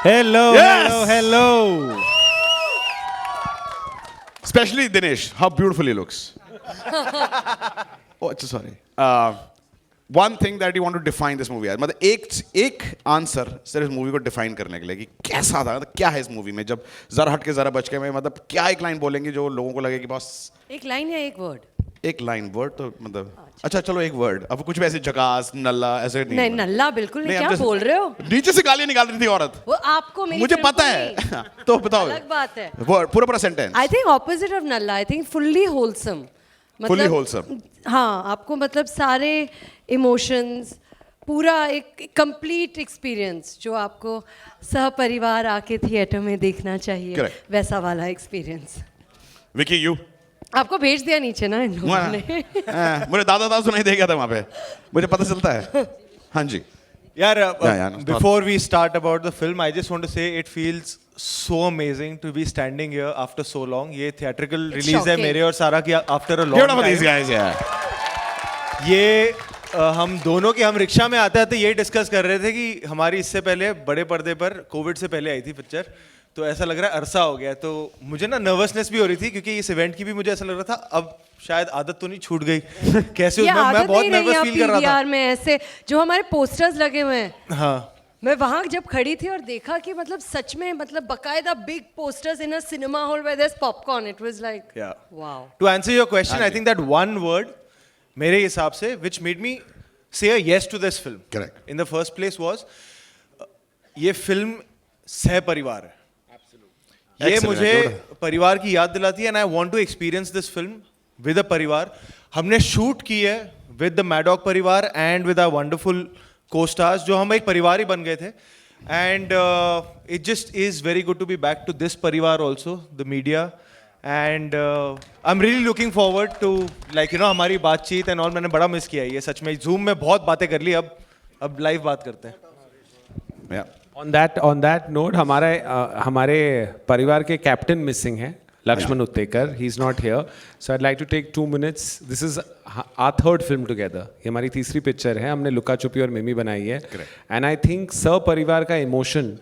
Hello, Yes! hello, hello. Especially Dinesh, how beautiful he looks. Oh, sorry. One thing that you want to define this movie as, मतलब एक answer सिर्फ इस movie को define करने के लिए कि कैसा था, मतलब क्या है इस मूवी में, जब जरा हट के जरा बच के में, मतलब क्या एक लाइन बोलेंगे जो लोगों को लगे कि बस एक लाइन या एक वर्ड? एक लाइन वर्ड तो मतलब अच्छा चलो एक वर्ड, अब कुछ भी ऐसे झकास नल्ला ऐसे नहीं नहीं नल्ला बिल्कुल नहीं, नहीं, क्या अब बोल रहे हो? नीचे से गालियां निकाल रही थी औरत, वो आपको मेरी मुझे फिल्म पता को है नहीं। तो बताओ अलग बात है। वर्ड पूरा sentence I think opposite of नल्ला, I think fully wholesome. Fully wholesome. हाँ, आपको मतलब सारे इमोशंस, पूरा एक कंप्लीट एक्सपीरियंस जो आपको सहपरिवार आके थिएटर में देखना चाहिए। Correct. वैसा वाला एक्सपीरियंस। विकी यू आपको भेज दिया नीचे ना इन लोगों ने। मुझे दादा सुनाई दे गया था वहाँ पे, मुझे पता चलता है। हाँ जी Yeah, no, before we start about the film, I just want to say it feels so amazing to be standing here after so long. ये theatrical It's release है shocking. मेरे और सारा की after a long beautiful these time. guys yeah ये हम दोनों के हम रिक्शा में आते आते ये डिस्कस कर रहे थे कि हमारी इससे पहले बड़े पर्दे पर कोविड से पहले आई थी पिक्चर, तो ऐसा लग रहा है अरसा हो गया, तो मुझे ना नर्वसनेस भी हो रही थी क्योंकि इस इवेंट की भी मुझे ऐसा लग रहा था अब शायद आदत तो नहीं छूट गई कैसे ये मैं आदत बहुत नहीं रही नर्वस है फील कर रहा था। PVR में ऐसे जो हमारे पोस्टर्स लगे हुए हैं। हाँ मैं वहां जब खड़ी थी और देखा कि मतलब सच में मतलब बकायदा big posters in a cinema hall where there is popcorn, it was like Yeah. Wow. To answer your question, I think that one word, मेरे हिसाब से, which made me say a yes to this film. Correct. In the first place was, ये film सह परिवार है. ये Excellent, मुझे good. परिवार की याद दिलाती है, and I want to experience this film with a परिवार. हमने शूट की है with the Maddock परिवार and with our wonderful co-stars, जो हम एक परिवार ही बन गए थे. And it just is very good to be back to this परिवार also, the media. And I'm really looking forward to like हमारी बातचीत and all. मैंने बड़ा मिस किया है ये सच में. Zoom में बहुत बातें कर ली, अब लाइव बात करते हैं. yeah On that note, हमारे परिवार के कैप्टन मिसिंग है, Lakshman Uttekar. He's not here, so I'd like to take 2 minutes. This is our third film together. ये हमारी तीसरी पिक्चर है. हमने लुका छुपी और मिमी बनाई है. And I think परिवार का इमोशन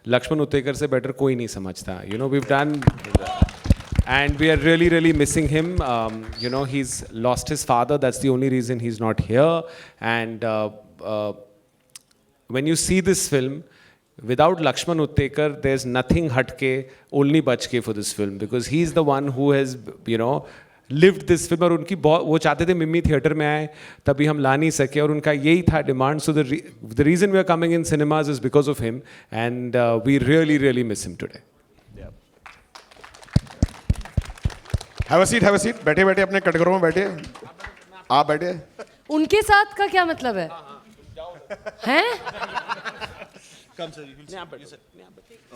लक्ष्मण उत्तेकर से बेटर कोई नहीं समझता. We've done, and we are really, really missing him. He's lost his father. That's the only reason he's not here. And when you see this film, without Lakshman Uttekar, there's nothing hatke, only bachke for this film, because he's the one who has, lived this film. और उनकी बहुत वो चाहते थे मिमी theatre में आए, तभी हम ला नहीं सके, और उनका यही था demand. So the reason we are coming in cinemas is because of him, and we really, really miss him today. have a seat बैठे बैठे अपने कटघरों में बैठे, आप बैठे. उनके साथ का क्या मतलब है? हैं?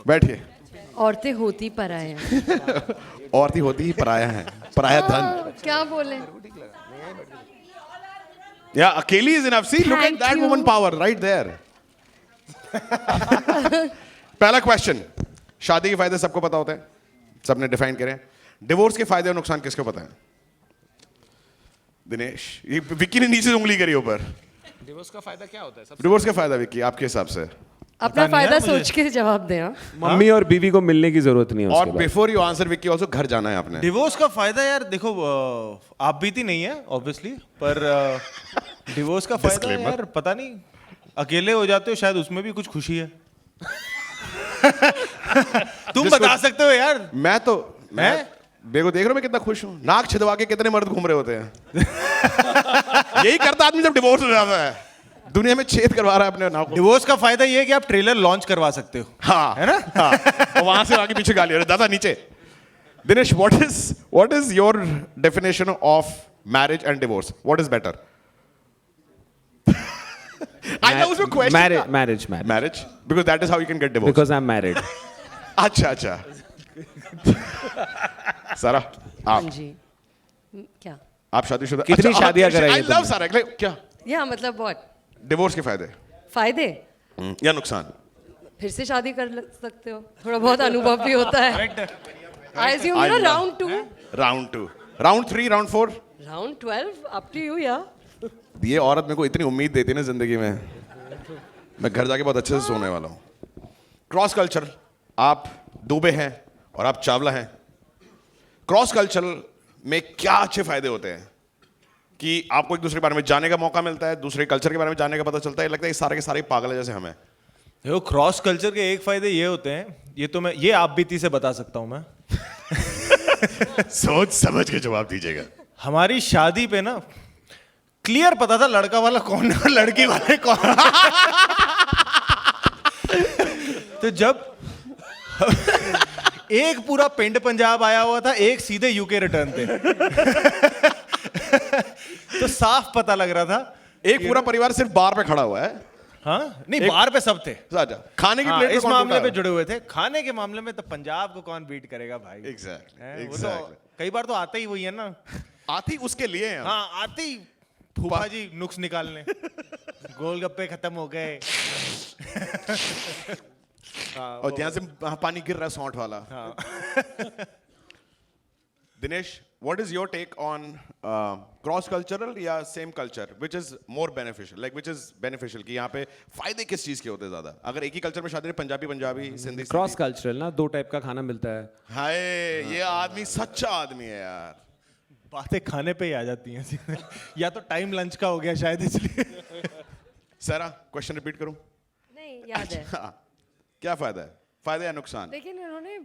बैठिए. औरतें होती पराया हैं। औरतें होती ही पराया है, पराया धन. हाँ, क्या बोले? या अकेली is enough. See, look at Thank that you. woman power right there. पहला क्वेश्चन, शादी के फायदे सबको पता होते हैं, सबने डिफाइन करे. डिवोर्स के फायदे और नुकसान किसको पता है? दिनेश. ये विक्की ने नीचे से उंगली करी ऊपर. डिवोर्स का फायदा क्या होता है? डिवोर्स का फायदा विक्की आपके हिसाब से? अपना नहीं फायदा है मुझे। सोच के जवाब दे। हाँ? मम्मी और बीवी को मिलने की जरूरत नहीं है और उसके बाद. Before you answer Vicky also घर जाना है आपने. डिवोर्स का फायदा यार देखो, आप बीती नहीं है ऑब्वियसली, पर डिवोर्स का फायदा Disclaimer. यार पता नहीं, अकेले हो जाते हो शायद उसमें भी कुछ खुशी है. तुम बता सकते हो यार. मैं बेगो देख रहे हो मैं कितना खुश हूँ. नाक छिदवा के कितने मर्द घूम रहे होते हैं. यही करता आदमी जब डिवोर्स हो जाता है, दुनिया में छेद करवा रहा है अपने नाक को. डिवोर्स का फायदा ये है कि आप ट्रेलर लॉन्च करवा सकते हो. हाँ है ना? हाँ. और वहां से आगे पीछे गाली. अरे दादा नीचे. Dinesh, what is your definition of marriage and divorce? What is better? I know उसमें question. Marriage, because that is how you can get divorced. Because I'm married. अच्छा. सारा, हाँ आप जी। क्या? आप शादीशुदा. कितनी शादियां कराई I है love तुमने? सारा. क्या? या मतलब व्हाट? डिवोर्स के फायदे फायदे? या नुकसान? फिर से शादी सकते हो, थोड़ा बहुत अनुभव भी होता है. I assume I love- round 2, Round 2, Round 3, Round 4. round 12, up to you, yeah. ये औरत मेरे को इतनी उम्मीद देती है ना जिंदगी में, मैं घर जाके बहुत अच्छे से सोने वाला हूँ. क्रॉस कल्चर, आप दुबे हैं और आप चावला हैं। क्रॉस कल्चर में क्या अच्छे फायदे होते हैं कि आपको एक दूसरे के बारे में जानने का मौका मिलता है, दूसरे कल्चर के बारे में जानने का पता चलता है। लगता है ये सारे के सारे पागल है जैसे हमें। देखो क्रॉस कल्चर के एक फायदे ये होते हैं, ये आप बीती से बता सकता हूं मैं। सोच समझ के जवाब दीजिएगा। हमारी शादी पे ना क्लियर पता था लड़का वाला कौन है और लड़की वाले कौन है। तो जब एक पूरा पिंड पंजाब आया हुआ था, एक सीधे यूके रिटर्न थे। तो साफ पता लग रहा था। एक पूरा परिवार सिर्फ बार पे खड़ा हुआ है। हाँ नहीं, बाहर पे सब थे। अच्छा, खाने की हाँ, प्लेट इस मामले पे जुड़े हुए थे। खाने के मामले में तो पंजाब को कौन बीट करेगा भाई। एग्जैक्टली वो तो कई बार तो आते ही वही है ना। आती उसके लिए हैं। हाँ आते ही फूफा जी नुक्स निकालने। गोलगप्पे खत्म हो गए। और यहाँ से पानी गिर रहा है सौंठ वाला। Dinesh, what is your take on cross cultural या same culture which is more beneficial, like which is beneficial कि यहाँ पे फायदे किस चीज के होते हैं ज्यादा? अगर एक ही कल्चर में शादी, पंजाबी पंजाबी, सिंधी क्रॉस कल्चरल ना, 2 टाइप का खाना मिलता है। हाय, ये आदमी सच्चा आदमी है यार। बातें खाने पे ही आ जाती हैं सीधे। या तो टाइम लंच का हो गया शायद इसलिए। सारा क्वेश्चन रिपीट करूं? नहीं याद है। हाँ, क्या फायदा है, फायदे या नुकसान? लेकिन इन्होंने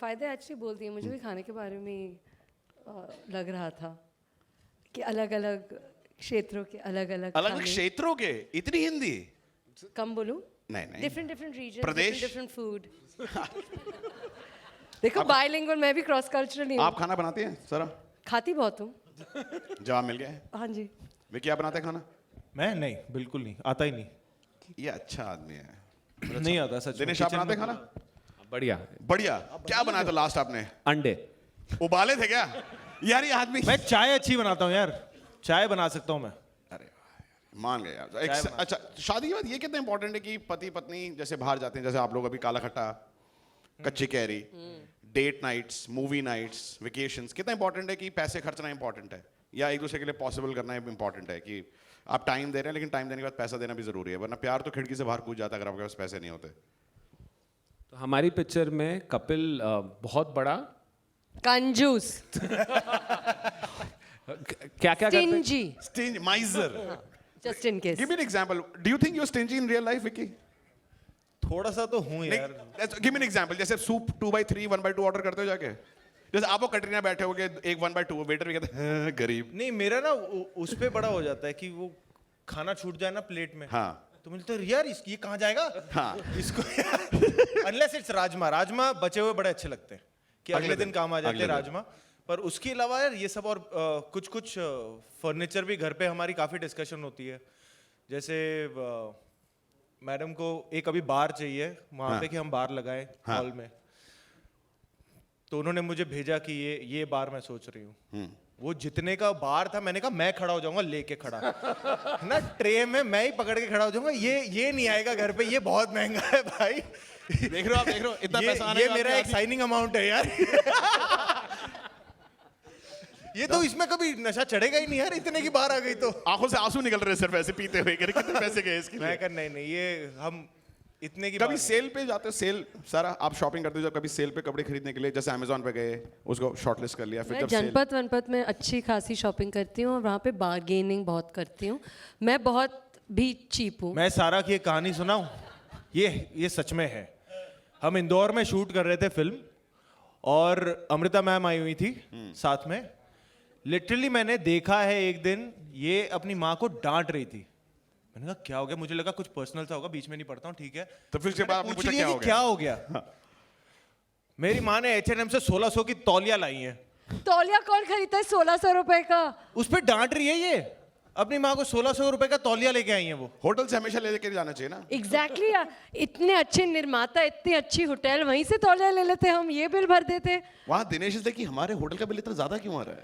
फायदे एक्चुअली बोल दिए। मुझे भी खाने के बारे में लग रहा था कि अलग अलग क्षेत्रों के अलग अलग अलग क्षेत्रों के, इतनी हिंदी कम बोलूं? नहीं डिफरेंट डिफरेंट रीजन, प्रदेश? Different food. देखो बाइलिंगुअल, मैं भी क्रॉस कल्चरल ही हूँ। आप खाना बनाती हैं सारा? खाती बहुत हूँ। जवाब मिल गया है। हाँ जी। वे क्या बनाते हैं खाना? मैं नहीं, बिल्कुल नहीं, आता ही नहीं। ये अच्छा आदमी है। नहीं आता सच में। दिनेश, आप किचन बनाते में- हैं खाना? बढ़िया। बढ़िया। क्या बनाया था लास्ट आपने? अंडे। उबाले थे क्या? यार ये आदमी, मैं चाय अच्छी बनाता हूँ यार, चाय बना सकता हूँ मैं। अरे मान गए यार। अच्छा, शादी के बाद ये कितना इंपॉर्टेंट है कि पति पत्नी जैसे बाहर जाते हैं, जैसे आप लोग अभी काला खट्टा, कच्ची कैरी, date nights, movie nights, vacations, कितना इंपॉर्टेंट है कि पैसे खर्चना इंपॉर्टेंट है या एक दूसरे के लिए पॉसिबल करना इंपॉर्टेंट है कि आप टाइम दे रहे हैं, लेकिन टाइम देने के बाद पैसा देना भी जरूरी है, वरना प्यार तो खिड़की से बाहर कूद जाता है अगर आपके पास पैसे नहीं होते। तो हमारी पिक्चर में कपिल बहुत बड़ा कंजूस, क्या क्या करते हैं? Stingy, Stingy, miser. Just in case. Give me an example. Do you think you're stingy in real life, Vicky? थोड़ा सा तो हूँ यार। Give me an example. जैसे सूप 2/3, 1/2 ऑर्डर करते हो जाके? जैसे आप वो कटरीना बैठे होगे, एक 1/2, वेटर भी कहते हैं "हाँ, गरीब। नहीं मेरा ना उस पे बड़ा हो जाता है कि वो खाना छूट जाए ना प्लेट में। हाँ। तो मुझे तो यार ये कहाँ जाएगा? हाँ। इसको अनलेस इट्स राजमा बचे हुए बड़े अच्छे लगते हैं कि अगले दिन काम आ जाते हैं राजमा। पर उसके अलावा यार ये सब और कुछ फर्नीचर भी घर पे हमारी काफ़ी डिस्कशन होती है। जैसे मैडम को एक अभी बार चाहिए वहाँ पे कि हम बार लगाएं हॉल में। तो उन्होंने मुझे भेजा कि ये बार मैं सोच रही हूँ। वो जितने का बार था, मैंने कहा मैं खड़ा हो जाऊंगा लेके खड़ा है ना, ट्रे में मैं ही पकड़ के खड़ा हो जाऊंगा। ये नहीं आएगा घर पे, ये बहुत महंगा है भाई। देख रहे हो आप, देख रहे हो इतना पैसा आने ये के बाद मेरा भी एक साइनिंग अमाउंट है यार। ये तो इसमें कभी नशा चढ़ेगा ही नहीं यार, इतने की बार आ गई तो। आंखों से आंसू निकल रहे हैं सिर्फ ऐसे पीते हुए, कितने पैसे गए इसके लिए? मैं कर नहीं ये हम इतने की कभी बार सेल पे जाते हो? सेल, सारा आप शॉपिंग करते हो जब कभी सेल पे कपड़े खरीदने के लिए, जैसे अमेज़न पे गए, उसको शॉर्टलिस्ट कर लिया, फिर मैं जब सेल, जनपद वनपद में अच्छी खासी शॉपिंग करती हूँ और वहाँ पे बार्गेनिंग बहुत करती हूँ। मैं बहुत भी चीप हूँ। मैं सारा की एक कहानी सुनाऊं, ये सच में है। हम इंदौर में शूट कर रहे थे फिल्म और अमृता मैम आई हुई थी साथ में। लिटरली मैंने देखा है एक दिन ये अपनी माँ को डांट रही थी। मैंने कहा क्या हो गया? मुझे लगा कुछ पर्सनल सा होगा, बीच में नहीं पढ़ता हूँ, ठीक है। तो फिर उसके बाद आपने पूछ पूछा लिया क्या कि हो क्या गया? हो गया। मेरी माँ ने H&M से 1600 की तौलिया लाई है। तौलिया कौन खरीदता है 1600 रुपए का? उस पर डांट रही है ये, अपनी माँ को 1600 रुपए का तौलिया लेके आई है वो। होटल से हमेशा लेके जाना चाहिए ना। एग्जैक्टली इतने अच्छे निर्माता, इतनी अच्छी होटल, वहीं से तौलिया ले लेते हम, ये बिल भर देते। वहां दिनेश से कि हमारे होटल का बिल इतना ज्यादा क्यों आ रहा है?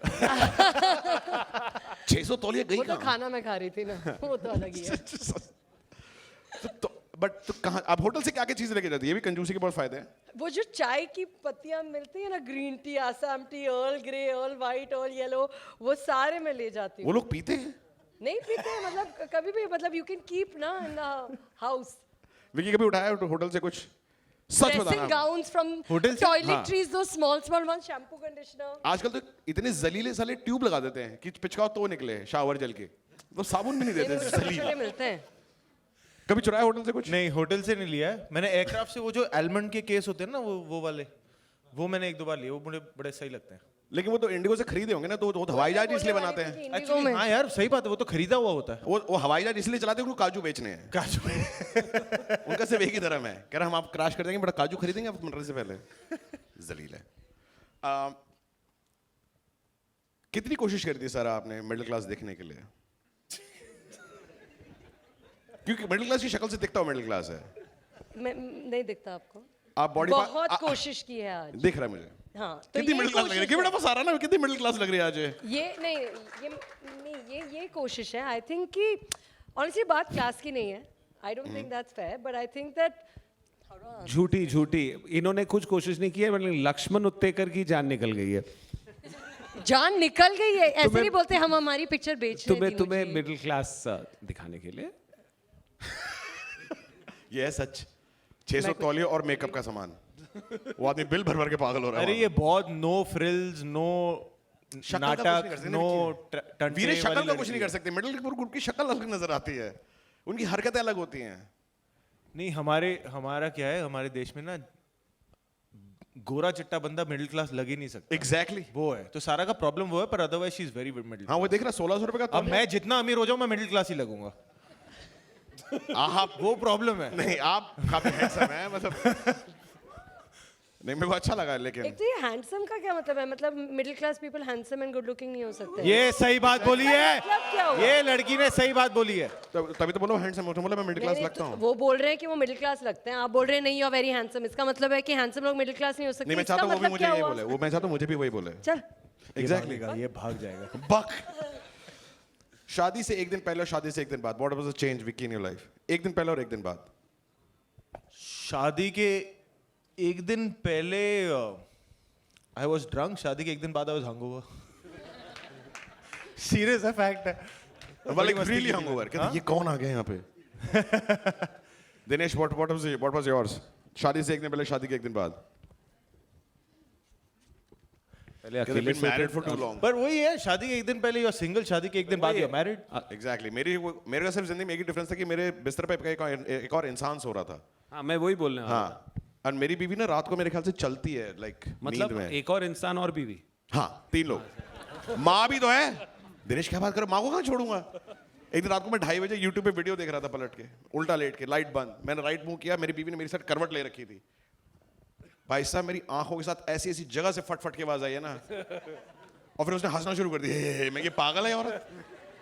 600 तौलिया गई वो तो कहाँ? खाना मैं खा रही थी ना, वो तो अलग ही है। बट तो कहाँ आप होटल से क्या क्या चीजें लेके जाती है? ये भी कंजूसी के बहुत फायदे हैं। वो जो चाय की पत्तियां मिलती है ना, green tea, Assam T, earl grey, earl white, earl yellow, वो सारे मैं ले जाती वो हूँ। लोग पीते हैं? नहीं पीते हैं, मतलब कभी भी, मतलब यू कैन कीप ना इन द हाउस। विकी कभी उठाया होटल से कुछ सच Dressing बताना gowns from Hotel से? toiletries, those small ones, shampoo, conditioner. आजकल तो इतने जलीले साले ट्यूब लगा देते हैं कि पिचकाओ तो निकले शावर जल के, तो साबुन भी नहीं देते छोटे जलील। मिलते हैं. कभी चुराया होटल से कुछ? नहीं, होटल से नहीं लिया है मैंने। एयरक्राफ्ट से वो जो एलमंड के केस होते हैं ना, वो वाले, वो मैंने एक दो बार लिए, वो मुझे बड़े सही लगते हैं। लेकिन वो तो इंडिगो से खरीदे होंगे ना, तो वो हवाई जहाज इसलिए बनाते हैं। Indigo एक्चुअली में. हाँ यार, सही बात है, वो तो खरीदा हुआ होता है। वो हवाई जहाज इसलिए चलाते हैं उनको काजू बेचने हैं। काजू उनका सिर्फ एक ही धर्म है, कह रहा हम आप क्रैश कर देंगे बट काजू खरीदेंगे आप मरने से पहले। जलील है। कितनी कोशिश करती है सर आपने मिडिल क्लास देखने के लिए? क्योंकि मिडिल क्लास की शक्ल से दिखता हो मिडिल क्लास है। मैं नहीं दिखता आपको. आप बॉडी बहुत कोशिश की है आज. दिख रहा है मुझे। हाँ, तो कितनी ये मिडिल क्लास लग रही है? कोशिश कि बड़ा सारा ना कितनी मिडिल क्लास लग रही है आज। ये नहीं, ये कोशिश है. आई थिंक कि ऑनेस्टली बात क्लास की नहीं है. I don't think that's fair, but I think that झूठी इन्होंने कुछ कोशिश नहीं की है, मतलब लक्ष्मण उत्तेकर की जान निकल गई है। जान निकल गई है. ऐसे नहीं बोलते हम हमारी पिक्चर बेच रहे हैं. तुम्हें मिडिल क्लास दिखाने के लिए ये है सच। 600 तौलिए और मेकअप का सामान, वो आदमी बिल भर भर के पागल हो रहा है। अरे ये बहुत नो फ्रिल्स, नो नाटक, नो वीरे शक्ल का कुछ नहीं कर सकते। मिडिल ग्रुप की शक्ल अलग नजर आती है, उनकी हरकतें अलग होती हैं। नहीं, हमारा क्या है, हमारे देश में ना गोरा चिट्टा बंदा मिडिल क्लास लग ही नहीं सकता। एग्जैक्टली वो है तो सारा का प्रॉब्लम वो है, पर otherwise she is very middle. हाँ, वो देख रहा 1600 रुपए का। अब मैं जितना अमीर हो जाऊं मैं मिडिल क्लास ही लगूंगा। आप वो प्रॉब्लम है। नहीं, आप काफी हैंडसम हैं, मतलब नहीं मेरे को अच्छा लगा। लेकिन एक तो ये हैंडसम का क्या मतलब है? मतलब middle class people handsome and good looking नहीं हो सकते? ये सही बात बोली मतलब क्या है, हुआ? ये लड़की ने सही बात बोली है। तभी तो बोलो हैंडसम हो, बोला मैं मिडिल क्लास नहीं, लगता हूँ। वो बोल रहे हैं कि वो मिडिल क्लास लगते हैं, आप बोल रहे हैं नहीं, यू आर वेरी हैंडसम. इसका मतलब है कि हैंडसम लोग मिडिल क्लास नहीं हो सकते. नहीं, मैं इसका चाहता हूँ वो भी मतलब मुझे क्या यही हुआ? बोले, वो मैं चाहता हूँ मुझे भी वही बोले। चल. एग्जैक्टली। ये भाग जाएगा। बक। शादी से एक दिन पहले और शादी से एक दिन बाद, what was the change Vicky in your life? एक दिन पहले और एक दिन बाद। शादी के एक दिन पहले आई वॉज ड्रंक, शादी के एक दिन बाद आई वॉज हंगओवर। सीरियस है, फैक्ट है। Like really hangover. कहते ये कौन आ गया यहाँ पे? Dinesh, what was yours? शादी से एक दिन पहले, शादी के एक दिन बाद। पहले Because अकेले I've been married for too long. पर वही है, शादी के एक दिन पहले यू आर सिंगल, शादी के एक दिन बाद यू आर मैरिड। एग्जैक्टली। मेरे का सिर्फ जिंदगी में एक ही डिफरेंस था कि मेरे बिस्तर पे एक और इंसान सो रहा था। हाँ, मैं वही बोलने वाला था। हाँ, और मेरी बीवी ना रात को मेरे ख्याल से चलती है, लाइक मतलब नींद में। एक और इंसान और बीवी। हाँ, 3 लोग। माँ भी तो है। दिनेश क्या बात कर, माँ को कहाँ छोड़ूंगा? एक दिन रात को मैं 2:30 बजे यूट्यूब पे वीडियो देख रहा था, पलट के उल्टा लेट के, लाइट बंद, मैंने राइट मुंह किया, मेरी बीवी ने मेरी साथ करवट ले रखी थी। भाई साहब, मेरी आंखों के साथ ऐसी ऐसी जगह से फट की आवाज आई है ना, और फिर उसने हंसना शुरू कर दिया। मैं, ये पागल है औरत।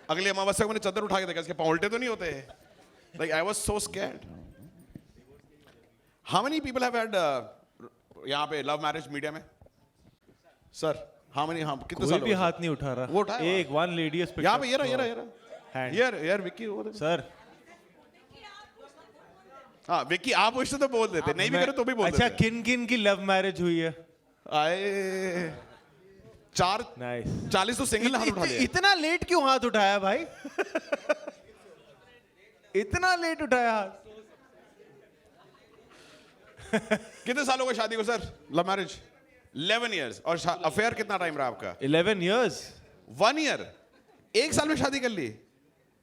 अगली अमावस्या को मैंने चादर उठा के देखा, इसके पाँव उल्टे तो नहीं होते? Like I was so scared. How many people have had यहाँ पे लव मैरिज मीडिया में? Sir how many? हाँ, कितने कोई साल भी हाथ नहीं उठा रहा। वो उठाया एक वन लेडी यहाँ पे, ये रहा Hand. यार विक्की, वो देखो। सर। हाँ विक्की, आप उससे तो बोल देते, नहीं भी करे तो भी बोल अच्छा, देते। किन किन की लव मैरिज हुई है? आए 40 तो सिंगल हाथ उठा लिया। इतना लेट क्यों हाथ उठाया भाई? इतना लेट उठाया हाथ? कितने साल हो गए शादी को सर? Love marriage 11 years. और अफेयर कितना टाइम रहा आपका? 11 years। 1 ईयर। 1 साल में शादी कर ली।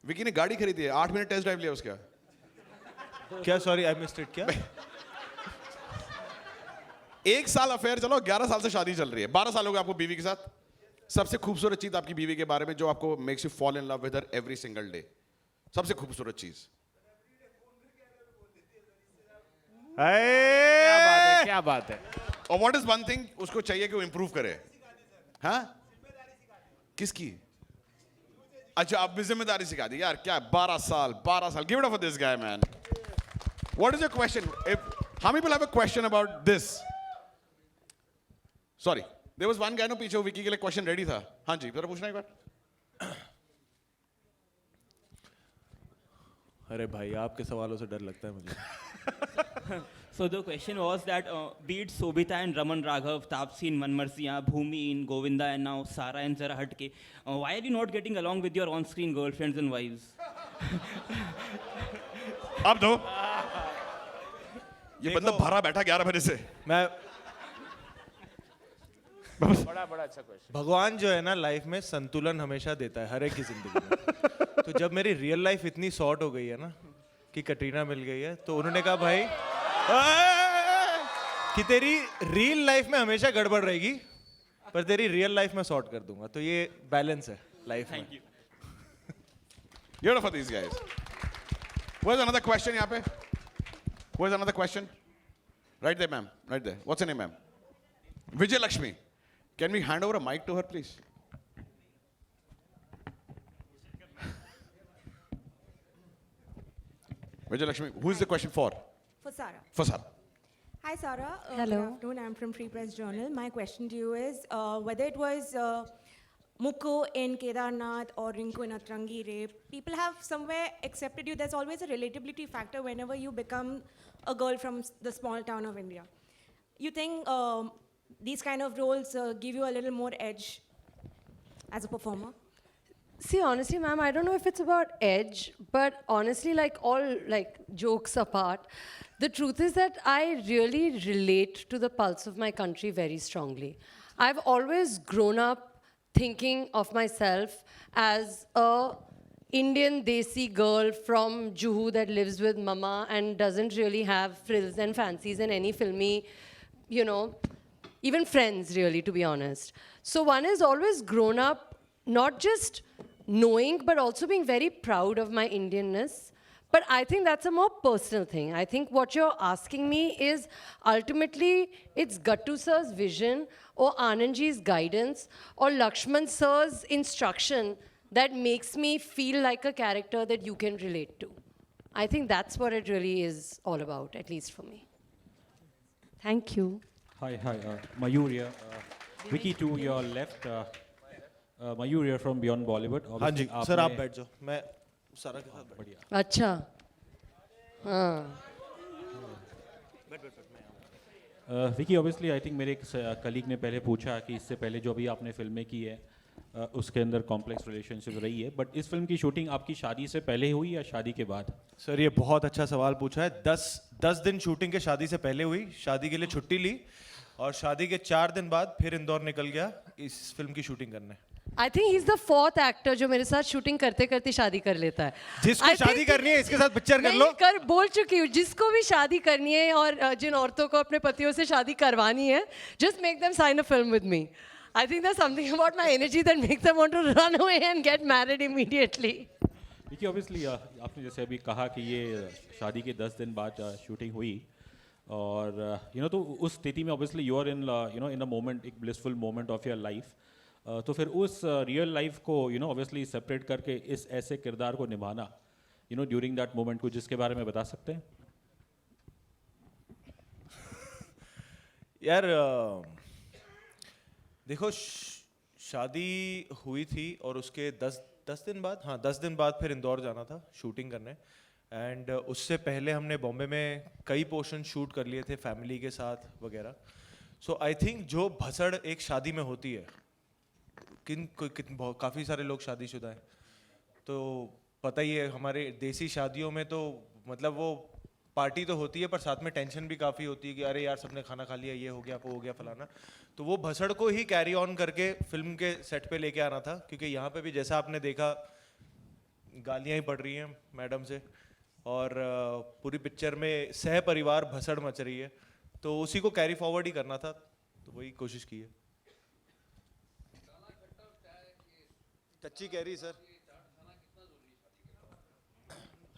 विकी ने गाड़ी खरीदी है, 8 मिनट टेस्ट ड्राइव लिया उसका। क्या? Sorry I missed it. क्या? 1 साल अफेयर, चलो 11 साल से शादी चल रही है, 12 साल हो गए आपको बीवी के साथ। सबसे खूबसूरत चीज आपकी बीवी के बारे में जो आपको makes you fall in love with her every single day, सबसे खूबसूरत चीज? क्या बात है? और व्हाट इज वन थिंग उसको चाहिए कि वो इंप्रूव करे? हाँ, किसकी? अच्छा, आप भी जिम्मेदारी सिखा दी यार। क्या 12 साल? Give it up for this guy man. What is your question? How many people have a question about this? Sorry, there was one guy no पीछे, विकी के लिए क्वेश्चन रेडी था। हाँ जी, जरा पूछना एक बार। अरे भाई, आपके सवालों से डर लगता है मुझे। So the question was that be it Sobhita and Raman Raghav, Taapsee and Manmarsiya, Bhumi and Govinda, and now Sara and Zara Hatke, why are you not getting along with your on-screen girlfriends and wives? अब दो। ये बंदा भरा बैठा 11 बजे से। मैं बड़ा अच्छा क्वेश्चन। भगवान जो है ना लाइफ में संतुलन हमेशा देता है हर एक की जिंदगी में। तो जब मेरी रियल लाइफ इतनी शॉर्ट हो गई है ना कि कटरीना मिल गई है, तो उन्होंने कहा भाई कि तेरी रियल लाइफ में हमेशा गड़बड़ रहेगी पर तेरी रियल लाइफ में सॉर्ट कर दूंगा। तो ये बैलेंस है लाइफ में। Beautiful these guys. Where's another question यहाँ पे? Where's another question? Right there, ma'am. Right there. What's your name, ma'am? Vijay Lakshmi. Can we hand over a mic to her, please? Vijay Lakshmi, who is the question for? For Sarah. For Sarah. Hi, Sarah. Hello. Good afternoon. I'm from Free Press Journal. My question to you is whether it was Mukku in Kedarnath or Rinku in Atrangi rape, people have somewhere accepted you. There's always a relatability factor whenever you become a girl from the small town of India. You think these kind of roles give you a little more edge as a performer? See, honestly, ma'am, I don't know if it's about edge, but honestly, like all like jokes apart, the truth is that I really relate to the pulse of my country very strongly. I've always grown up thinking of myself as a Indian Desi girl from Juhu that lives with mama and doesn't really have frills and fancies and any filmy, you know, even friends really, to be honest. So one has always grown up not just knowing but also being very proud of my Indianness. But I think that's a more personal thing. I think what you're asking me is ultimately it's Gattu sir's vision or Anandji's guidance or Lakshman sir's instruction that makes me feel like a character that you can relate to. I think that's what it really is all about, at least for me. Thank you. Hi, Mayur here. Vicky, to your left, Mayur here from Beyond Bollywood. हाँ जी Obviously, sir, आप आपने- बैठ जाओ, मैं सारा के साथ बैठ। बढ़िया। अच्छा हाँ विकी, ऑब्वियसली आई थिंक मेरे एक कलीग ने पहले पूछा कि इससे पहले जो अभी आपने फिल्में की है उसके अंदर कॉम्प्लेक्स रिलेशनशिप रही है, बट इस फिल्म की शूटिंग आपकी शादी से पहले हुई या शादी के बाद? सर ये बहुत अच्छा सवाल पूछा है। 10 दिन शूटिंग के शादी से पहले हुई, शादी के लिए छुट्टी ली और शादी के 4 दिन बाद फिर इंदौर निकल गया इस फिल्म की शूटिंग करने। I think he is the fourth actor जो मेरे साथ शूटिंग करते करते शादी कर लेता है। जिसको I शादी think- करनी है इसके साथ पिक्चर कर मैं लो। ये कर बोल चुकी हूँ, जिसको भी शादी करनी है और जिन औरतों को अपने पतियों से शादी करवानी है, just make them sign a film with me. I think there's something about my energy that makes them want to run away and get married immediately. Vicky, obviously आपने जैसे अभी कहा कि ये शादी के 10 दिन बाद शूटिंग हुई और तो उस स्थिति में obviously you are in in a moment, एक blissful moment of your life. तो फिर उस रियल लाइफ को ऑब्वियसली सेपरेट करके इस ऐसे किरदार को निभाना ड्यूरिंग दैट मोमेंट, कुछ जिसके बारे में बता सकते हैं? यार देखो, शादी हुई थी और उसके 10 दिन बाद, हाँ 10 दिन बाद फिर इंदौर जाना था शूटिंग करने। एंड उससे पहले हमने बॉम्बे में कई पोर्शन शूट कर लिए थे फैमिली के साथ वगैरह। सो आई थिंक जो भसड़ एक शादी में होती है, काफ़ी सारे लोग शादीशुदा हैं तो पता ही है, हमारे देसी शादियों में तो मतलब वो पार्टी तो होती है पर साथ में टेंशन भी काफ़ी होती है कि अरे यार सबने खाना खा लिया, ये हो गया वो हो गया फलाना। तो वो भसड़ को ही कैरी ऑन करके फिल्म के सेट पे लेके आना था, क्योंकि यहाँ पे भी जैसा आपने देखा गालियाँ ही पड़ रही हैं मैडम से और पूरी पिक्चर में सह परिवार भसड़ मच रही है, तो उसी को कैरी फॉरवर्ड ही करना था, तो वही कोशिश की है। कच्ची कैरी सर।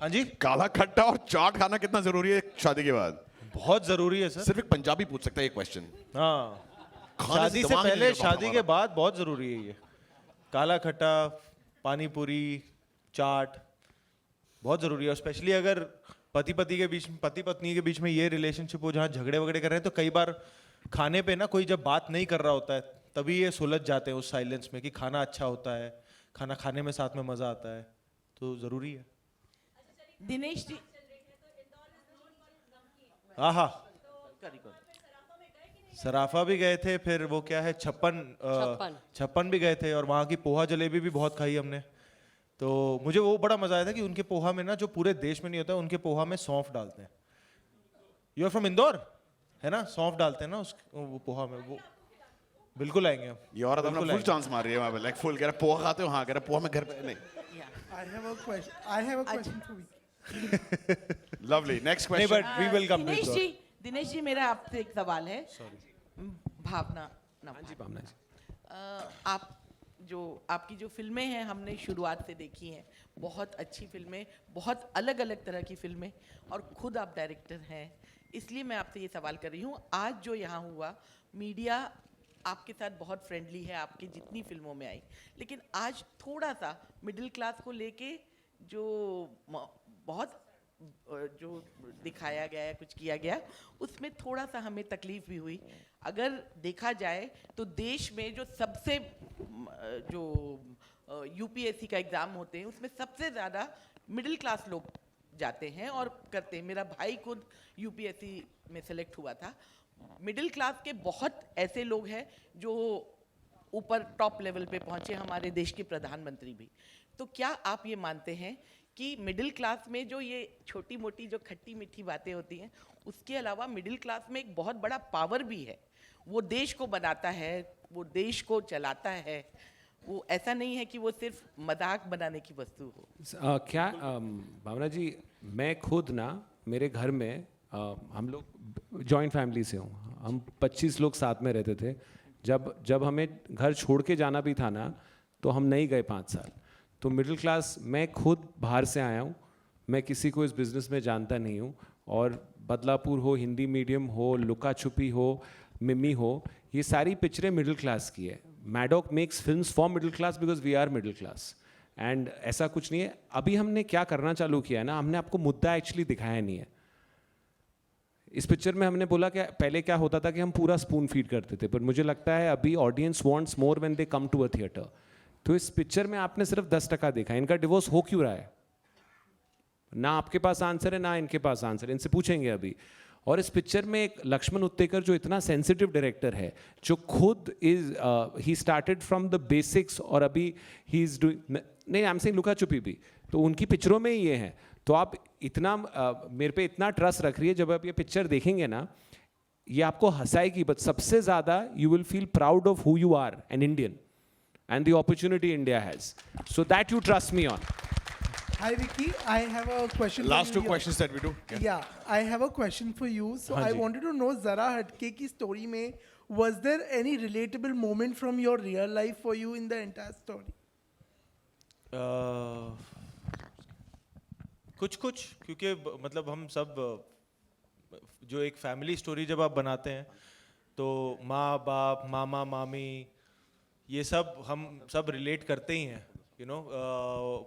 हाँ जी, काला खट्टा और चाट खाना कितना जरूरी है शादी के बाद? बहुत जरूरी है सर। सिर्फ एक पंजाबी पूछ सकता है ये क्वेश्चन। हाँ, खाने शादी से दिमाग नहीं पहले लगेगा शादी के हमारा। बाद बहुत जरूरी है ये। काला खट्टा, पानी पूरी, चाट बहुत जरूरी है। स्पेशली अगर पति पत्नी के बीच में ये रिलेशनशिप हो जहाँ झगड़े वगड़े कर रहे हैं, तो कई बार खाने पे ना कोई जब बात नहीं कर रहा होता है तभी ये सुलझ जाते हैं उस साइलेंस में कि खाना अच्छा होता है, खाना खाने में साथ में मजा आता है, तो जरूरी है। दिनेश जी, हाँ हाँ, सराफा भी गए थे, फिर वो क्या है छप्पन भी गए थे और वहाँ की पोहा जलेबी भी बहुत खाई हमने। तो मुझे वो बड़ा मजा आया था कि उनके पोहा में ना, जो पूरे देश में नहीं होता है, उनके पोहा में सौंफ डालते हैं। यू आर फ्रॉम इंदौर, है ना? सौंफ डालते हैं ना उस वो पोहा में, वो बिल्कुल आएंगे हम। ये औरत अपना बिल्कुल फुल आएंगे। चांस मार रही है वहाँ पे, लाइक फुल कह रहा पोहा खाते हो, हाँ कह रहा पोहा में घर पे नहीं। I have a question for you. Lovely, next नहीं, question. But we will come to Dinesh ji मेरा आपसे एक सवाल है। भावना ना हाँ जी भावना जी। आप जो आपकी जो फिल्में हैं हमने शुरुआत से देखी हैं, बहुत अच्छी फिल्में, बहुत अलग अलग तरह की फिल्में, और खुद आप डायरेक्टर हैं, इसलिए मैं आपसे ये सवाल कर रही हूँ। आज जो यहाँ हुआ, मीडिया आपके साथ बहुत फ्रेंडली है, आपकी जितनी फिल्मों में आई, लेकिन आज थोड़ा सा मिडिल क्लास को लेके जो बहुत जो दिखाया गया है, कुछ किया गया, उसमें थोड़ा सा हमें तकलीफ भी हुई। अगर देखा जाए तो देश में जो सबसे जो यूपीएससी का एग्ज़ाम होते हैं उसमें सबसे ज़्यादा मिडिल क्लास लोग जाते हैं और करते हैं। मेरा भाई खुद यूपीएससी में सेलेक्ट हुआ था। मिडिल क्लास के बहुत ऐसे लोग हैं जो ऊपर टॉप लेवल पे पहुंचे, हमारे देश के प्रधानमंत्री भी। तो क्या आप ये मानते हैं कि मिडिल क्लास में जो ये छोटी मोटी जो खट्टी मीठी बातें होती हैं, उसके अलावा मिडिल क्लास में एक बहुत बड़ा पावर भी है, वो देश को बनाता है, वो देश को चलाता है, वो ऐसा नहीं है कि वो सिर्फ मजाक बनाने की वस्तु हो? भावना जी, मैं खुद ना, मेरे घर में हम लोग जॉइंट फैमिली से हूँ, हम 25 लोग साथ में रहते थे। जब हमें घर छोड़ के जाना भी था ना, तो हम नहीं गए 5 साल। तो मिडिल क्लास, मैं खुद बाहर से आया हूँ, मैं किसी को इस बिज़नेस में जानता नहीं हूँ, और बदलापुर हो, हिंदी मीडियम हो, लुका छुपी हो, मिमी हो, ये सारी पिक्चरें मिडिल क्लास की है। Maddock makes films for middle class because we are middle class, and ऐसा कुछ नहीं है। अभी हमने क्या करना चालू किया है ना, हमने आपको मुद्दा एक्चुअली दिखाया नहीं है। इस पिक्चर में हमने बोला कि पहले क्या होता था कि हम पूरा स्पून फीड करते थे, पर मुझे लगता है अभी audience wants more when they come to a theatre. तो इस पिक्चर में आपने सिर्फ 10% देखा। इनका डिवोर्स हो क्यों रहा है, ना आपके पास आंसर है ना इनके पास आंसर है, इनसे पूछेंगे अभी। और इस पिक्चर में एक लक्ष्मण उत्तेकर जो इतना सेंसिटिव डायरेक्टर है, जो खुद he started from the basics, और अभी ही इज डूइंग, नहीं आई एम सेइंग लुका छुपी भी, तो उनकी पिक्चरों में ही ये है। तो आप इतना मेरे पे इतना ट्रस्ट रख रही है, जब आप ये पिक्चर देखेंगे ना, ये आपको हंसाएगी, बट सबसे ज़्यादा you will feel proud of who you are, an Indian, and the opportunity India has. So that you trust me on. Hi Vicky, I have a question. Last for two you. questions that we do. Yeah, I have a question for you. So हाँ I जी। wanted to know Zara Hatke की story में was there any relatable moment from your real life for you in the entire story? कुछ कुछ, क्योंकि मतलब हम सब जो एक फैमिली स्टोरी जब आप बनाते हैं, तो माँ बाप, मामा मामी, ये सब हम सब रिलेट करते ही हैं, यू नो।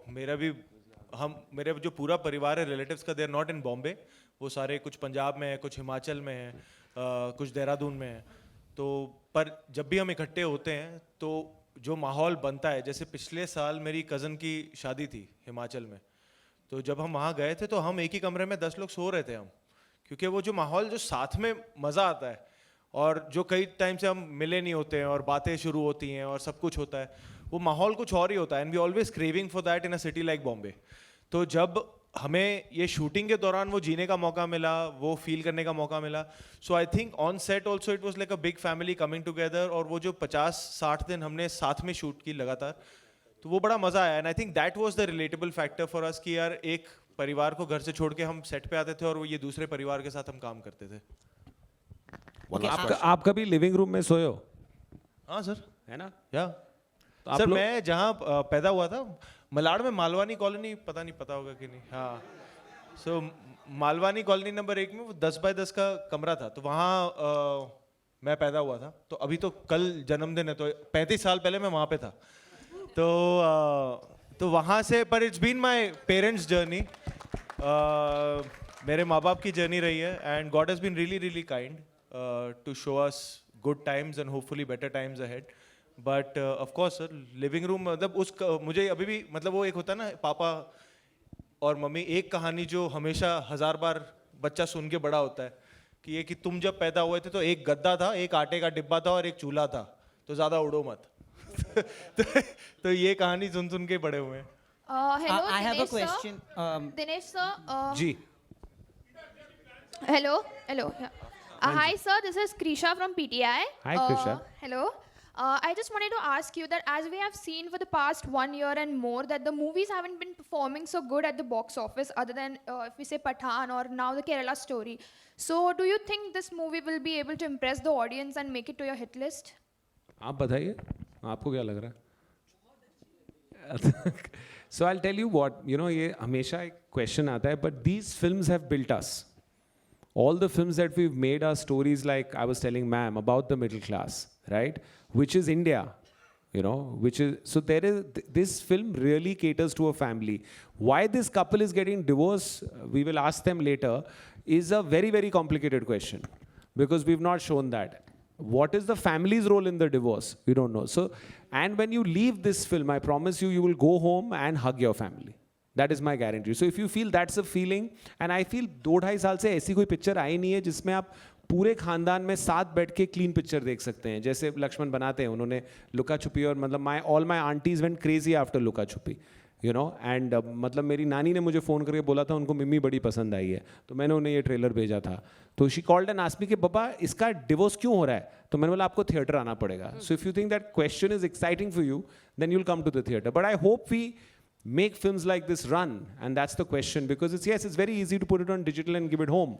मेरे जो पूरा परिवार है रिलेटिव्स का, they are not in Bombay, वो सारे कुछ पंजाब में है, कुछ हिमाचल में है, कुछ देहरादून में है। तो पर जब भी हम इकट्ठे होते हैं तो जो माहौल बनता है, जैसे पिछले साल मेरी कज़न की शादी थी हिमाचल में, तो जब हम वहाँ गए थे तो हम एक ही कमरे में 10 लोग सो रहे थे हम, क्योंकि वो जो माहौल, जो साथ में मज़ा आता है, और जो कई टाइम से हम मिले नहीं होते हैं और बातें शुरू होती हैं और सब कुछ होता है, वो माहौल कुछ और ही होता है। And we always craving for that in a city like Bombay. तो जब हमें ये शूटिंग के दौरान वो जीने का मौका मिला, वो फील करने का मौका मिला, so I think on set also it was like a big family coming together. और वो जो 50-60 दिन हमने साथ में शूट की लगातार, तो वो बड़ा मज़ा आया। And I think that was the relatable factor for us कि यार एक परिवार को घर से छोड़ के हम सेट पे आते थे और वो ये दूसरे परिवार के साथ हम काम करते थे। आप कभी लिविंग रूम में सोए हो? हाँ सर, है ना? या तो आप सर लोग- मैं जहाँ पैदा हुआ था, मलाड में मालवानी कॉलोनी, पता नहीं पता होगा कि नहीं, हाँ। सो मालवानी कॉलोनी नंबर 1 में वो 10 बाय 10 का कमरा था, तो वहाँ मैं पैदा हुआ था। तो अभी तो कल जन्मदिन है, तो 35 साल पहले मैं वहाँ पे था। तो वहाँ से, पर it's been my parents journey, मेरे माँ बाप की जर्नी रही है। And God has been really really kind to show us good times and hopefully better times ahead. But of course sir, living room मतलब मुझे अभी भी, मतलब वो एक होता है ना, पापा और मम्मी, एक कहानी जो हमेशा 1000 बार बच्चा सुन के बड़ा होता है, कि ये कि तुम जब पैदा हुए थे तो एक गद्दा था, एक आटे का डिब्बा था और एक चूल्हा था, तो ज़्यादा उड़ो मत। तो ये कहानी सुन सुन के बड़े हुए हैं। Hello, I have a Dinesh sir. question. Dinesh sir, ji, Hello, hello. Yeah. Hi, sir. This is Krisha from PTI. Hi, Krisha. Hello. I just wanted to ask you that as we have seen for the past 1 year and more that the movies haven't been performing so good at the box office other than if we say Pathan or now the Kerala story. So do you think this movie will be able to impress the audience and make it to your hit list? आप बताइए आपको क्या लग रहा है So I'll tell you what, you know, ये हमेशा एक question आता है, but these films have built us. All the films that we've made are stories like I was telling ma'am about the middle class, right? Which is India, you know, which is, so there is, this film really caters to a family. Why this couple is getting divorced, we will ask them later, is a very, very complicated question because we've not shown that. What is the family's role in the divorce? We don't know. So, and when you leave this film, I promise you, you will go home and hug your family. That is my guarantee. So if you feel that's a feeling, and I feel 2-2.5 साल से ऐसी कोई picture आई नहीं है जिसमें आप पूरे खानदान में साथ बैठ के क्लीन पिक्चर देख सकते हैं जैसे लक्ष्मण बनाते हैं उन्होंने लुका छुपी और मतलब all my aunties went crazy after Luka Chuppi you no and मतलब मेरी नानी ने मुझे फ़ोन करके बोला था उनको मिम्मी बड़ी पसंद आई है तो मैंने उन्हें ये ट्रेलर भेजा था तो she called and asked me कि पापा इसका डिवोर्स क्यों हो रहा है तो मैंने बोला आपको थिएटर आना पड़ेगा so if you think that question is exciting for you then you will come to the theatre but I hope we make films like this run and that's the question because it's very easy to put it on digital and give it home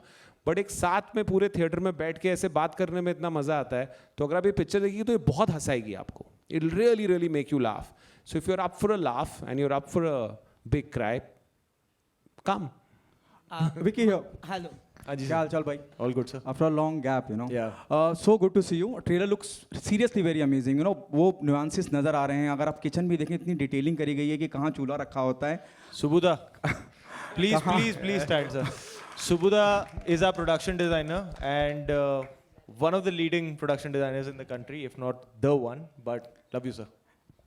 but एक साथ में पूरे theatre में बैठ के ऐसे बात करने में इतना मजा आता है तो अगर आप ये पिक्चर देखिए तो ये बहुत हंसाएगी आपको it will really really make you laugh so if you're up for a laugh and you're up for a big cry come Vicky here. Hello. क्या हाल चाल भाई? All good, sir. After a long gap, you know. Yeah. So good to see you. Trailer looks seriously very amazing. You know, वो nuances नज़र आ रहे हैं. अगर आप kitchen भी देखें इतनी डिटेलिंग करी गई है कि कहाँ चूल्हा रखा होता है. Subudha, please stand, sir. Subudha is our production designer and one of the leading production designers in the country, if not the one. But love you, sir.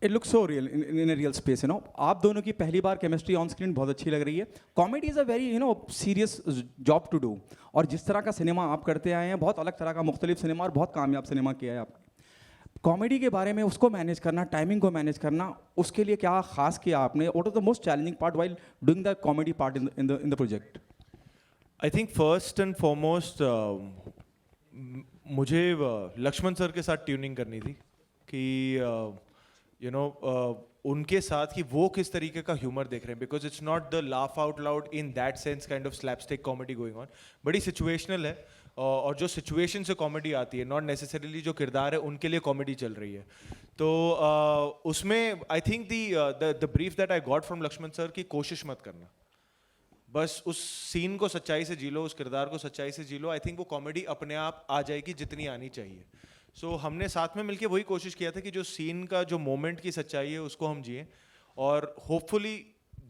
It looks so real in a real space, you know. आप दोनों की पहली बार chemistry on screen बहुत अच्छी लग रही है. Comedy is a very serious job to do. और जिस तरह का सिनेमा आप करते आए हैं बहुत अलग तरह का मुख्तलिफ सिनेमा और बहुत कामयाब सिनेमा किया है आपने. कॉमेडी के बारे में उसको मैनेज करना, टाइमिंग को मैनेज करना, उसके लिए क्या खास किया आपने? What was the most challenging part while doing the comedy part in the project? I think first and foremost मुझे लक्ष्मण सर के साथ ट्यूनिंग करनी थी कि यू नो उनके साथ कि वो किस तरीके का ह्यूमर देख रहे हैं because it's not the laugh out loud in that sense kind of slapstick comedy going on बड़ी सिचुएशनल है और जो सिचुएशन से कॉमेडी आती है नॉट नेसेसरीली जो किरदार है उनके लिए कॉमेडी चल रही है तो उसमें I think the brief that I got from Lakshman sir की कोशिश मत करना बस उस सीन को सच्चाई से जी लो उस किरदार को सच्चाई से जी लो आई थिंक वो कॉमेडी अपने आप आ जाएगी जितनी आनी चाहिए सो हमने साथ में मिलके वही कोशिश किया था कि जो सीन का जो मोमेंट की सच्चाई है उसको हम जिए और होपफुली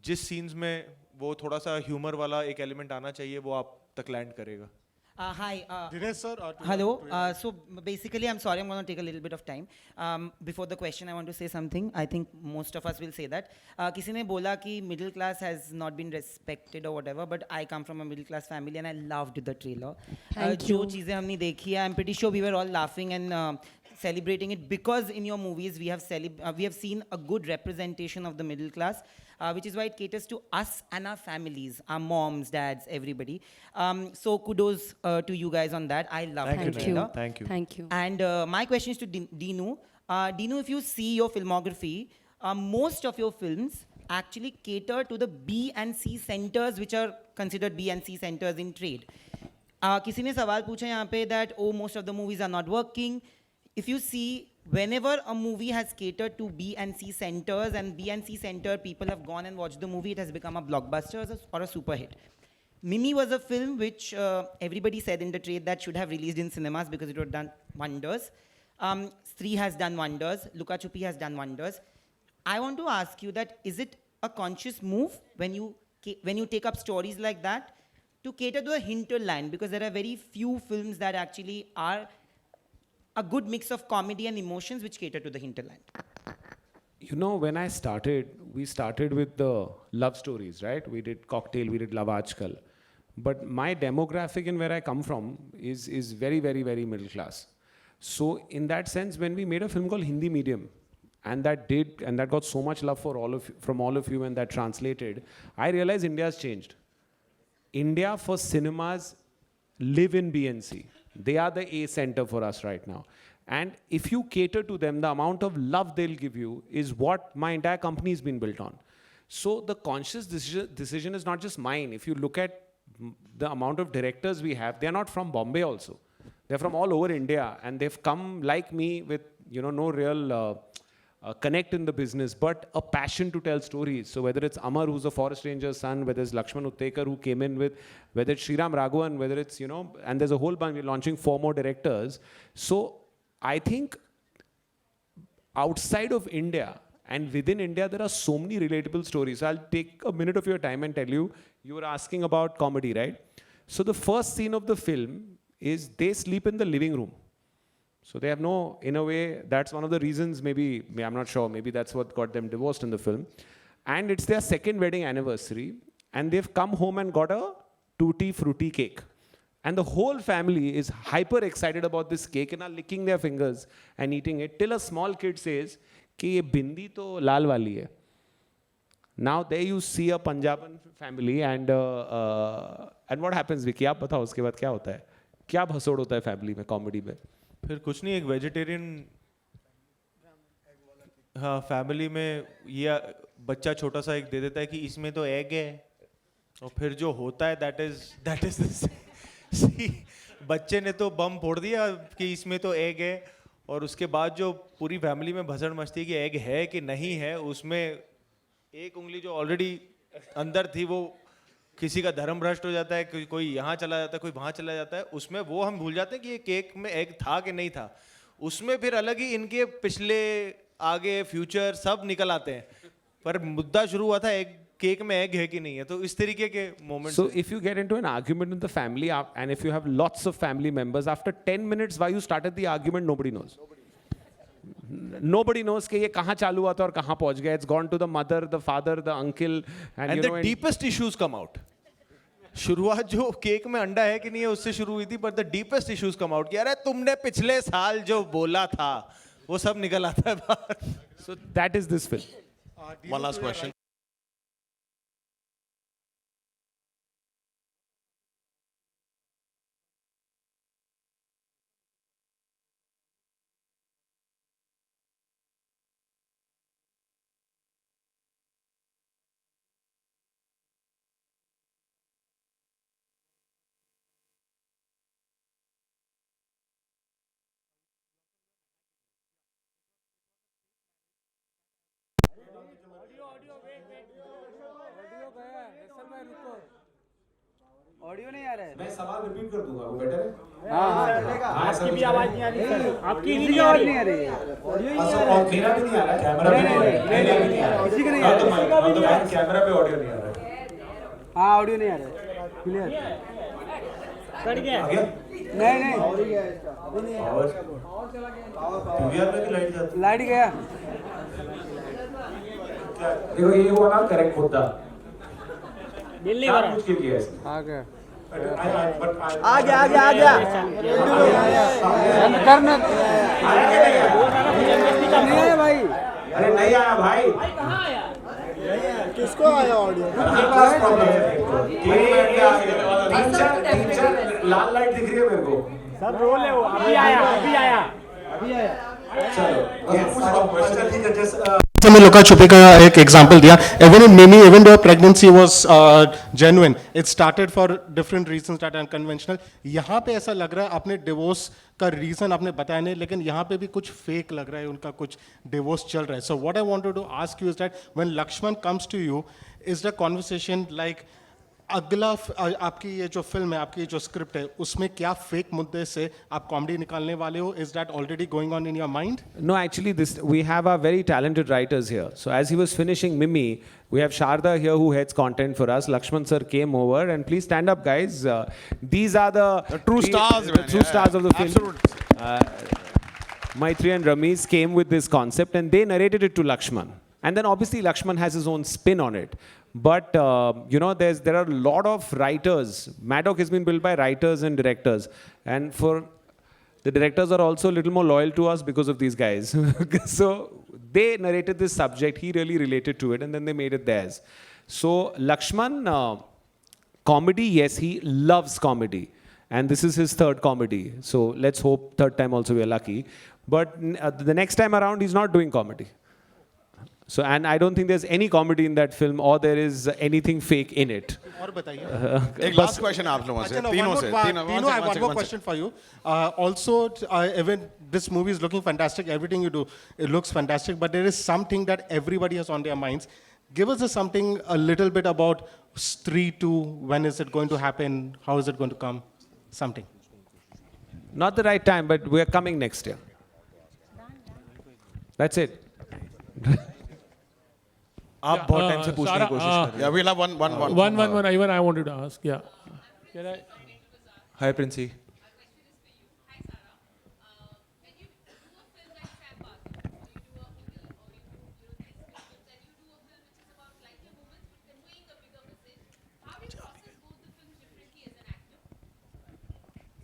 जिस सीन्स में वो थोड़ा सा ह्यूमर वाला एक एलिमेंट आना चाहिए वो आप तक लैंड करेगा Hi. Dinesh sir. Hello. So basically, I'm sorry, I'm going to take a little bit of time. Before the question, I want to say something. I think most of us will say that. किसी ने बोला कि middle class has not been respected or whatever, but I come from a middle class family and I loved the trailer. जो चीज़ें हमने देखी है, I'm pretty sure we were all laughing and celebrating it because in your movies we have seen a good representation of the middle class. Which is why it caters to us and our families, our moms, dads, everybody. So kudos to you guys on that. I love the trailer. Thank you. And my question is to Dinu. Dinu, if you see your filmography, most of your films actually cater to the B and C centers, which are considered B and C centers in trade. किसी ने सवाल पूछा यहाँ पे that most of the movies are not working. If you see, whenever a movie has catered to B and C centers and B and C center people have gone and watched the movie, it has become a blockbuster or a super hit. Mimi was a film which everybody said in the trade that should have released in cinemas because it would have done wonders. Stree has done wonders. Luka Chupi has done wonders. I want to ask you that is it a conscious move when you take up stories like that to cater to the hinterland because there are very few films that actually are a good mix of comedy and emotions which cater to the hinterland? You know, when I started, we started with the love stories, right? We did Cocktail, we did Love Aajkal. But my demographic and where I come from is very, very, very middle class. So in that sense, when we made a film called Hindi Medium, and that got so much love from all of you and that translated, I realized India's changed. India for cinemas live in BNC. They are the A center for us right now. And if you cater to them, the amount of love they'll give you is what my entire company has been built on. So the conscious decision is not just mine. If you look at the amount of directors we have, they're not from Bombay also. They're from all over India, and they've come like me with, no real connect in the business, but a passion to tell stories. So whether it's Amar, who's a forest ranger's son, whether it's Lakshman Uttekar, who came in with, whether it's Sriram Raghavan, whether it's, and there's a whole bunch, we're launching 4 more directors. So I think outside of India and within India, there are so many relatable stories. So I'll take a minute of your time and tell you, you were asking about comedy, right? So the first scene of the film is they sleep in the living room. So they have no, in a way, that's one of the reasons, maybe, I'm not sure, maybe that's what got them divorced in the film. And it's their 2nd wedding anniversary, and they've come home and got a tutti frutti cake. And the whole family is hyper excited about this cake and are licking their fingers and eating it, till a small kid says, कि ये बिंदी तो लाल वाली है. Now there you see a Punjaban family and what happens, Vicky? आप बताओ उसके बाद क्या होता है? क्या भसोड़ होता है फैमिली में, कॉमेडी में? फिर कुछ नहीं, एक वेजिटेरियन हाँ फैमिली में ये बच्चा छोटा सा एक दे देता है कि इसमें तो एग है, और फिर जो होता है दैट इज बच्चे ने तो बम फोड़ दिया कि इसमें तो एग है, और उसके बाद जो पूरी फैमिली में भसड़ मचती है कि एग है कि नहीं है, उसमें एक उंगली जो ऑलरेडी अंदर थी वो किसी का धर्म भ्रष्ट हो जाता है, कोई यहाँ चला जाता है, कोई वहाँ चला जाता है, उसमें वो हम भूल जाते हैं कि ये केक में एग था कि नहीं था. उसमें फिर अलग ही इनके पिछले आगे फ्यूचर सब निकल आते हैं, पर मुद्दा शुरू हुआ था एग, केक में एग है कि नहीं है. तो इस तरीके के moments. So if you get into an argument in the family and if you have lots of family members, after 10 minutes why you started the argument, nobody knows. Nobody knows कि ये कहाँ चालू हुआ था और कहाँ पहुँच गया. It's gone to the mother, the father, the uncle, and the deepest issues come out. शुरुआत जो केक में अंडा है कि नहीं है उससे शुरू हुई थी, but the deepest issues come out कि अरे तुमने पिछले साल जो बोला था वो सब निकल आता है बाहर. So that is this film. One last question. Audio नहीं आ रहा है. मैं सवाल रिपीट कर दूंगा, वो बेटर है. आपकी भी आवाज नहीं आ रही है. आपकी भी आवाज नहीं आ रही है. ऑडियो ही नहीं आ रहा है. मेरा भी नहीं आ रहा है, कैमरा भी नहीं आ रहा है. किसी का नहीं आ रहा है. कैमरा पे ऑडियो नहीं आ रहा है. हाँ ऑडियो नहीं आ रहा है. क्लियर कट गया. नहीं नहीं लाइट गया. देखो ये हुआ ना करेक्ट मुद्दा. बिल नहीं भरा. मुश्किल किया है. आ गया आ गया आ गया आ गया. करना नहीं है भाई. अरे नहीं आया भाई. किसको आया ऑडियो? तीन चार लाल लाइट दिख रही है मेरे को. सब रोल है वो. अभी आया अभी आया अभी आया. मैं लुका छुपे का एक एग्जांपल दिया. इवन इन मिमी, even though pregnancy was genuine, it started for different reasons that unconventional. यहाँ पे ऐसा लग रहा है आपने डिवोर्स का रीजन आपने बताया नहीं, लेकिन यहाँ पे भी कुछ फेक लग रहा है, उनका कुछ डिवोर्स चल रहा है. So what I wanted to ask you is that when Lakshman comes to you, is the conversation like अगला आपकी ये जो फिल्म है, आपकी जो स्क्रिप्ट है, उसमें क्या फेक मुद्दे से आप कॉमेडी निकालने वाले हो? Is that already going on in your mind? No, actually, we have our very talented writers here. So as he was finishing Mimi, we have Sharda here who heads content for us. Lakshman sir came over, and please stand up, guys. These are the true stars, the true stars of the film. Maitri and Ramesh came with this concept, and they narrated it to Lakshman. And then obviously Lakshman has his own spin on it. But there are a lot of writers. Maddock has been built by writers and directors, and for the directors are also a little more loyal to us because of these guys. So they narrated this subject. He really related to it, and then they made it theirs. So Lakshman, comedy, yes, he loves comedy. and this is his third comedy. So let's hope third time also we are lucky. But the next time around, he's not doing comedy. So, and I don't think there's any comedy in that film, or there is anything fake in it. और बताइए. एक last question आप लोगों से, अच्छा, no, तीनों one से, more- तीनों, Tino, I have one more one second. question for you. Also, even this movie is looking fantastic. Everything you do, it looks fantastic. But there is something that everybody has on their minds. Give us something a little bit about Stree 2. When is it going to happen? How is it going to come? Something. Not the right time, but we are coming next year. That's it. आप बहुत time से पूछने की कोशिश कर रहे Yeah, we'll have one. Even I wanted to ask. Yeah. Can I? हो. Hi Princey.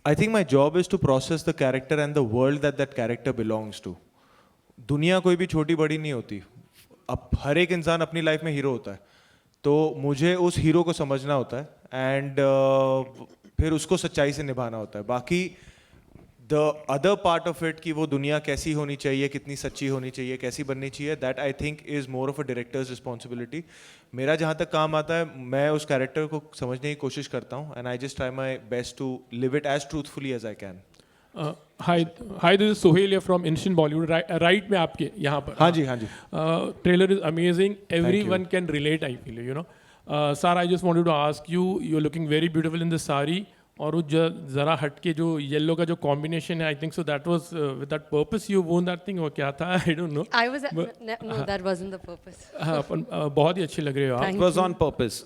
I think my job is to process the character and the world that that character belongs to. दुनिया कोई भी छोटी बड़ी नहीं होती. अब हर एक इंसान अपनी लाइफ में हीरो होता है. तो मुझे उस हीरो को समझना होता है एंड फिर उसको सच्चाई से निभाना होता है. बाकी the other part of it कि वो दुनिया कैसी होनी चाहिए, कितनी सच्ची होनी चाहिए, कैसी बननी चाहिए, that I think is more of a directors responsibility. मेरा जहाँ तक काम आता है, मैं उस कैरेक्टर को समझने की कोशिश करता हूँ and I just try my best to live it as truthfully as I can. Hi, this is Sohail here from Instant Bollywood. Right में आपके यहाँ पर. हाँ जी, हाँ जी. Trailer is amazing. Everyone can relate. I feel, you know. Sir, I just wanted to ask you. You're looking very beautiful in the sari. और वो जरा हटके जो येलो का जो कॉम्बिनेशन है, I think so that was with that purpose you won that thing, और क्या था, I don't know. I was no, that wasn't the purpose. बहुत ही अच्छे लग रहे हो आप. It was on purpose.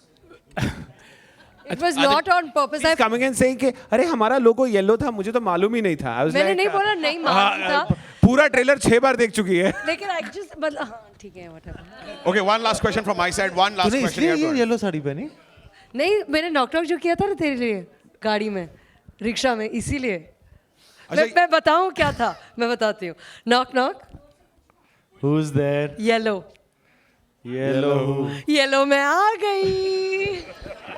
It was not on purpose. He's coming and saying कि अरे हमारा लोगो येलो था, मुझे तो मालूम ही नहीं था. मैंने नहीं बोला नहीं मालूम था. पूरा ट्रेलर 6 बार देख चुकी है. लेकिन I just ठीक है whatever. Okay, one last question from my side. One last question. तूने इसलिए ये येलो साड़ी पहनी? नहीं, मैंने नॉक नॉक जो किया था ना तेरे लिए गाड़ी में, रिक्शा में, इसीलिए. मैं बताऊं क्या था? मैं बताती हूँ. Knock knock. Who's there? Yellow. Yellow में आ गई.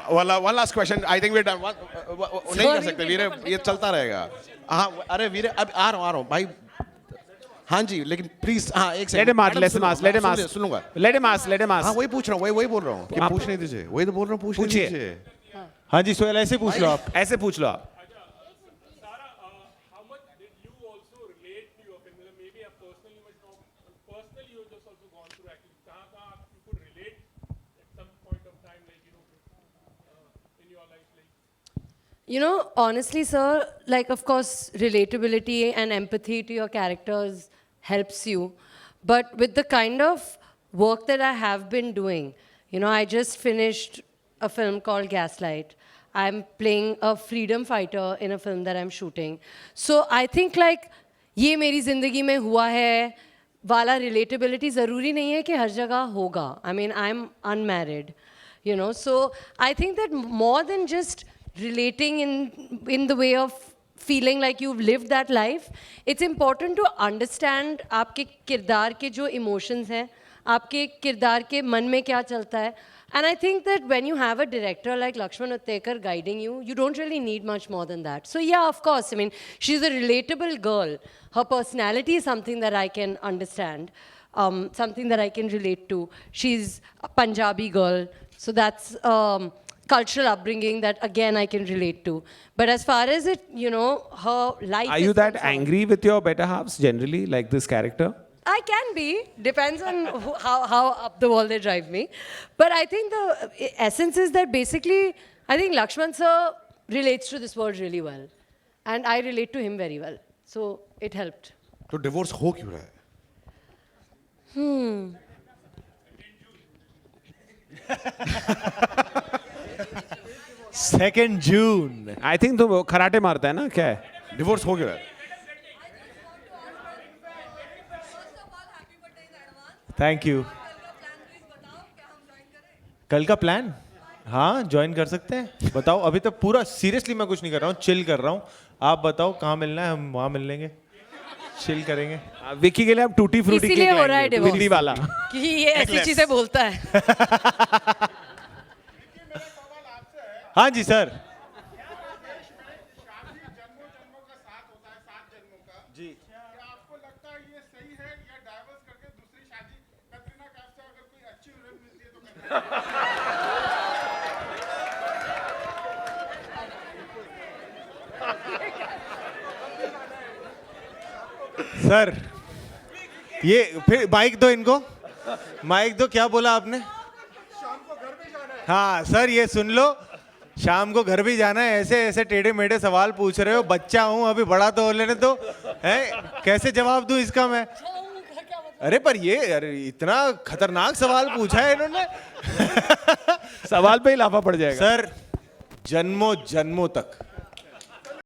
One last question. I think we're done. नहीं कर सकते वीरे, ये चलता रहेगा. हाँ, अरे वीरे अब आ रहा हूँ भाई. हाँ जी, लेकिन प्लीज हाँ एक सेकंड. Let him ask. सुनूंगा. Let him ask. हाँ वही पूछ रहा हूँ, वही बोल रहा हूँ कि पूछने दीजिए. वही तो बोल रहा हूँ, पूछने दीजिए. हाँ जी सोहेल, ऐसे पूछ लो आप. ऐसे पूछ लो आप. You know, honestly, sir, like, of course, relatability and empathy to your characters helps you. But with the kind of work that I have been doing, you know, I just finished a film called Gaslight. I'm playing a freedom fighter in a film that I'm shooting. So I think, like, ये मेरी ज़िंदगी में हुआ है वाला relatability ज़रूरी नहीं है कि हर जगह होगा. I mean, I'm unmarried, you know. So I think that more than just relating in the way of feeling like you've lived that life, it's important to understand आपके किरदार के जो emotions हैं, आपके किरदार के मन में क्या चलता है. And I think that when you have a director like Lakshman Uttekar guiding you, you don't really need much more than that. So yeah, of course, I mean, she's a relatable girl. Her personality is something that I can understand, something that I can relate to. She's a Punjabi girl, so that's cultural upbringing that again I can relate to. But as far as it, you know, her life. Are you that angry with your better halves generally, like this character? I can be. Depends on how up the wall they drive me. But I think the essence is that basically, I think Lakshman sir relates to this world really well. And I relate to him very well. So it helped. तो divorce हो क्यों रहा है? Second June. I think तो खराटे मारता है ना, क्या है? डिवोर्स हो क्यों रहा है? Thank you. कल का प्लान? हाँ, ज्वाइन कर सकते हैं. बताओ. अभी तक पूरा सीरियसली मैं कुछ नहीं कर रहा हूँ, चिल कर रहा हूँ. आप बताओ कहाँ मिलना है, हम वहाँ मिल लेंगे, चिल करेंगे. विक्की के लिए अब टूटी फ्रूटी केक इसीलिए हो रहा है दिल्ली वाला. कि ये ऐसी चीजें बोलता है. हाँ जी सर. ये सही है या डाइवोर्स करके दूसरी शादी कतरीना कैफ से अगर कोई अच्छी हीरोइन मिलती है तो सर ये फिर माइक दो इनको, माइक दो, क्या बोला आपने? हाँ सर ये सुन लो, शाम को घर भी जाना है, ऐसे ऐसे टेढ़े मेढ़े सवाल पूछ रहे हो, बच्चा हूं अभी, बड़ा तो हो लेने दो, है कैसे जवाब दूं इसका मैं? अरे पर ये अरे इतना खतरनाक सवाल पूछा है इन्होंने। सवाल पे ही लाफा पड़ जाएगा सर जन्मों जन्मों तक